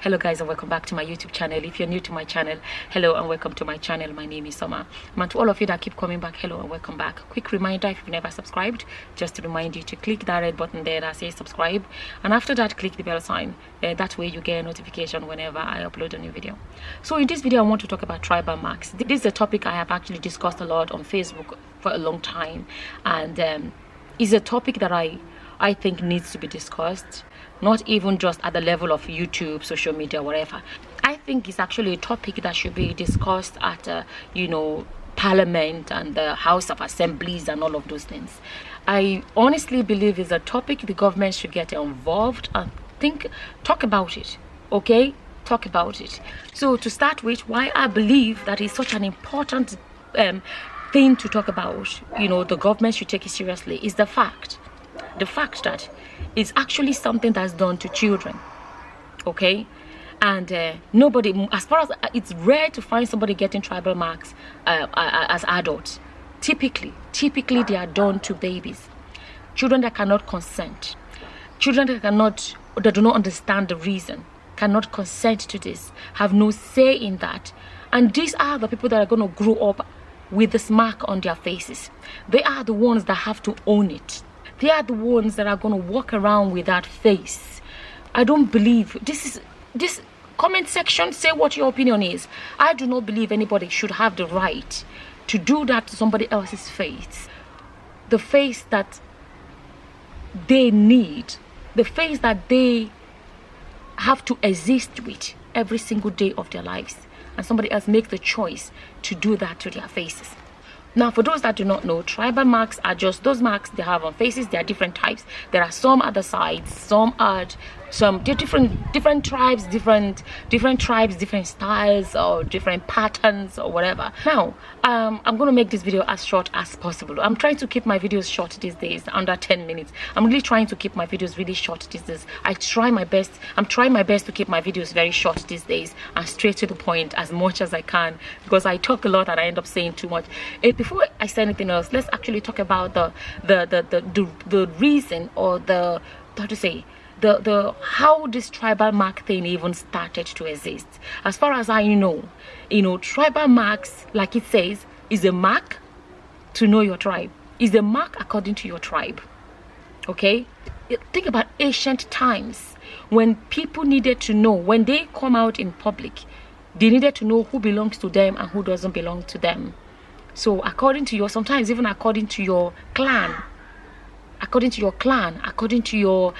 Hello guys, and welcome back to my YouTube channel. If you're new to my channel, hello and welcome to my channel. My name is Summer. And to all of you that keep coming back, hello and welcome back. Quick reminder, if you've never subscribed, just to remind you to click that red button there that says subscribe, and after that click the bell sign. That way you get a notification whenever I upload a new video. So in this video I want to talk about tribal marks. This is a topic I have actually discussed a lot on Facebook for a long time, and is a topic that I think needs to be discussed, not even just at the level of YouTube, social media, whatever. I think it's actually a topic that should be discussed at Parliament and the House of Assemblies and all of those things. I honestly believe it's a topic the government should get involved and talk about it. Okay, talk about it. So to start with, why I believe that is such an important thing to talk about, the government should take it seriously, is the fact that it's actually something that's done to children. Okay, and nobody, as far as it's rare to find somebody getting tribal marks as adults. Typically they are done to babies, children that cannot consent, children that do not understand the reason, cannot consent to this, have no say in that. And these are the people that are going to grow up with this mark on their faces. They are the ones that have to own it. They are the ones that are going to walk around with that face. I don't believe this comment section, say what your opinion is. I do not believe anybody should have the right to do that to somebody else's face. The face that they need, the face that they have to exist with every single day of their lives, and somebody else makes the choice to do that to their faces. Now, for those that do not know, tribal marks are just those marks they have on faces. There are different types. There are some at the sides, they're different tribes, different styles or different patterns or whatever. Now, I'm going to make this video as short as possible. I'm trying to keep my videos short these days, under 10 minutes. I'm really trying to keep my videos really short these days. I'm trying my best to keep my videos very short these days and straight to the point as much as I can, because I talk a lot and I end up saying too much. Before I say anything else, let's actually talk about the reason, or how this tribal mark thing even started to exist. As far as I know, tribal marks, like it says, is a mark to know your tribe, is a mark according to your tribe. Okay, think about ancient times when people needed to know, when they come out in public, they needed to know who belongs to them and who doesn't belong to them. So according to sometimes even according to your clan, according to your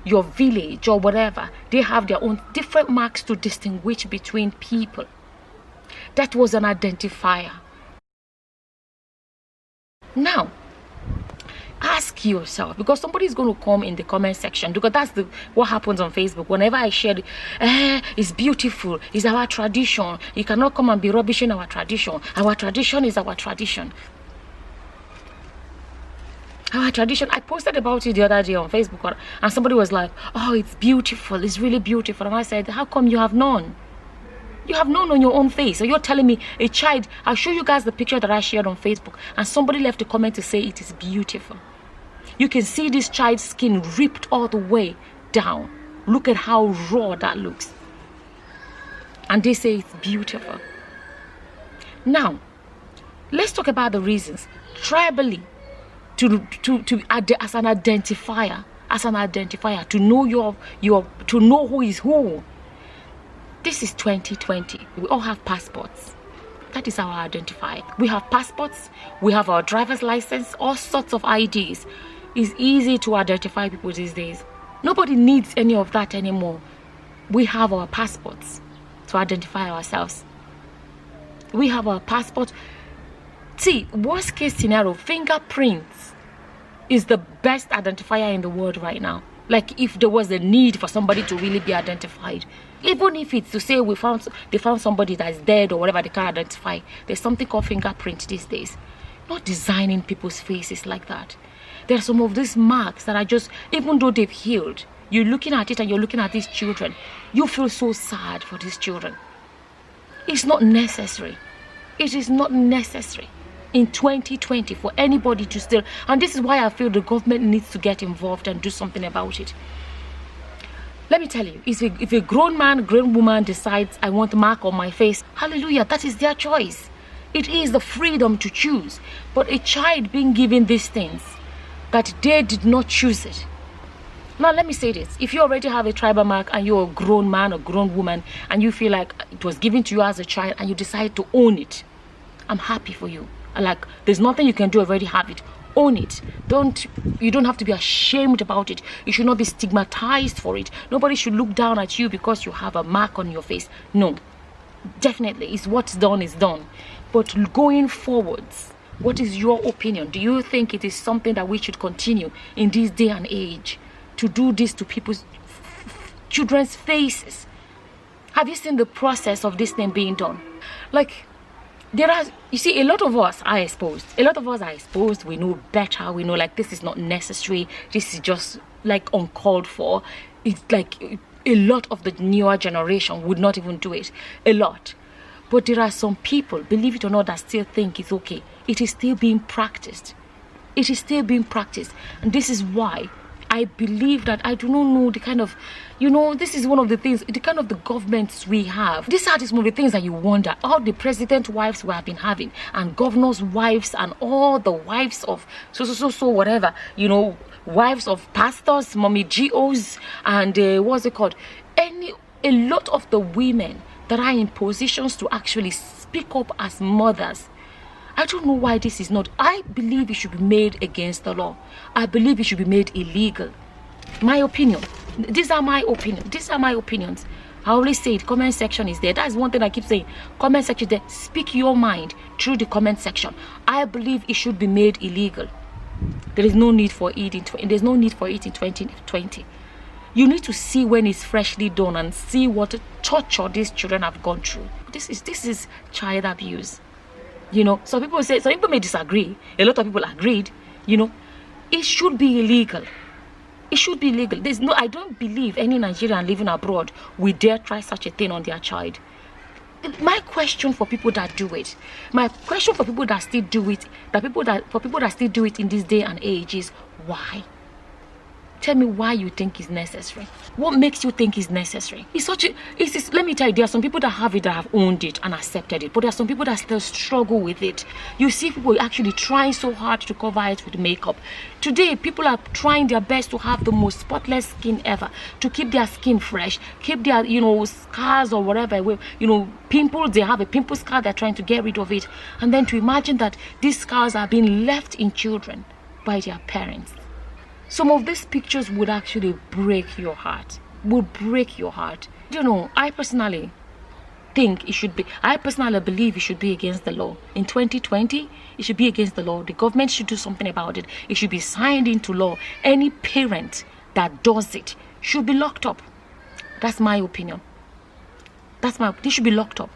your village or whatever, they have their own different marks to distinguish between people. That was an identifier. Now ask yourself, because somebody is going to come in the comment section, because that's what happens on Facebook. Whenever I share it's beautiful, it's our tradition, you cannot come and be rubbishing our tradition is our tradition. Our tradition. I posted about it the other day on Facebook, and somebody was like, oh, it's beautiful, it's really beautiful. And I said, how come you have none? You have none on your own face. So you're telling me a child, I'll show you guys the picture that I shared on Facebook, and somebody left a comment to say it is beautiful. You can see this child's skin ripped all the way down. Look at how raw that looks. And they say it's beautiful. Now, let's talk about the reasons. Tribally, as an identifier, to know who is who. This is 2020. We all have passports. That is our identifier. We have passports, we have our driver's license, all sorts of IDs. It's easy to identify people these days. Nobody needs any of that anymore. We have our passports to identify ourselves. We have our passport. See, worst case scenario, fingerprints is the best identifier in the world right now. Like, if there was a need for somebody to really be identified, even if it's to say they found somebody that's dead or whatever, they can't identify, there's something called fingerprint these days. Not designing people's faces like that. There are some of these marks that are just, even though they've healed, you're looking at it and you're looking at these children, you feel so sad for these children. It's not necessary. It is not necessary in 2020 for anybody to still, and this is why I feel the government needs to get involved and do something about it. Let me tell you, if a grown man, grown woman decides I want a mark on my face, hallelujah, that is their choice. It is the freedom to choose. But a child being given these things, that they did not choose it. Now let me say this, if you already have a tribal mark and you're a grown man or grown woman and you feel like it was given to you as a child and you decide to own it, I'm happy for you. Like, there's nothing you can do, already have it. Own it. You don't have to be ashamed about it. You should not be stigmatized for it. Nobody should look down at you because you have a mark on your face. No, definitely, it's what's done is done. But going forwards, what is your opinion? Do you think it is something that we should continue in this day and age to do this to people's children's faces? Have you seen the process of this thing being done? Like, you see, a lot of us are exposed. We know better. We know, like, this is not necessary. This is just, like, uncalled for. It's like a lot of the newer generation would not even do it. A lot. But there are some people, believe it or not, that still think it's okay. It is still being practiced. It is still being practiced. And this is why I believe that I do not know the kind of, this is one of the things, the kind of the governments we have. These are some of the things that you wonder. All the president wives we have been having, and governors' wives, and all the wives of so whatever, wives of pastors, mommy GOs, and what's it called? A lot of the women that are in positions to actually speak up as mothers. I don't know why this is not. I believe it should be made against the law. I believe it should be made illegal. My opinion. These are my opinions. These are my opinions. I always say it. Comment section is there. That's one thing I keep saying. Comment section there. Speak your mind through the comment section. I believe it should be made illegal. There is no need for it in there's no need for it in 2020. You need to see when it's freshly done and see what torture these children have gone through. This is child abuse. Some people may disagree. A lot of people agreed. It should be illegal. It should be illegal. I don't believe any Nigerian living abroad will dare try such a thing on their child. My question for people that do it, my question for people that still do it, for people that still do it in this day and age is why? Tell me why you think it's necessary. What makes you think it's necessary? Let me tell you, there are some people that have it, that have owned it and accepted it. But there are some people that still struggle with it. You see people actually trying so hard to cover it with makeup. Today, people are trying their best to have the most spotless skin ever. To keep their skin fresh. Keep their, scars or whatever. Pimples, they have a pimple scar, they're trying to get rid of it. And then to imagine that these scars are being left in children by their parents. Some of these pictures would actually break your heart. I personally believe it should be against the law. In 2020, it should be against the law. The government should do something about it. It should be signed into law. Any parent that does it should be locked up. That's my opinion. They should be locked up.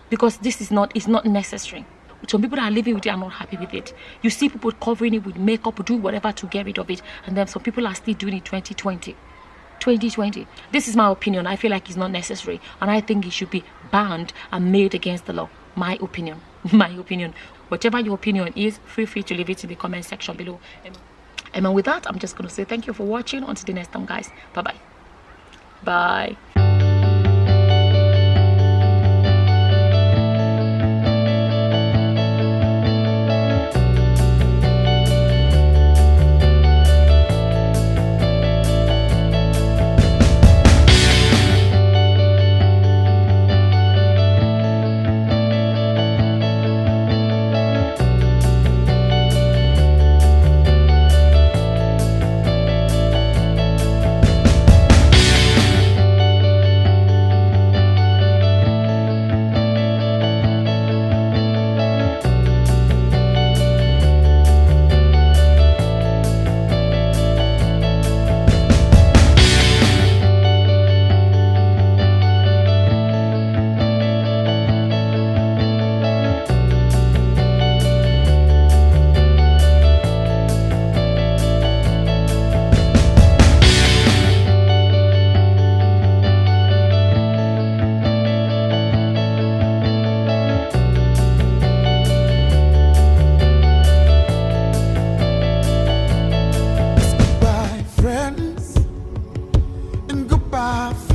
Because it's not necessary. Some people that are living with it are not happy with it. You see people covering it with makeup, do whatever to get rid of it, and then some people are still doing it 2020. This is my opinion. I feel like it's not necessary, and I think it should be banned and made against the law. My opinion. Whatever your opinion is, feel free to leave it in the comment section below. And with that, I'm just going to say thank you for watching. Until the next time, guys. Bye-bye. Bye. cry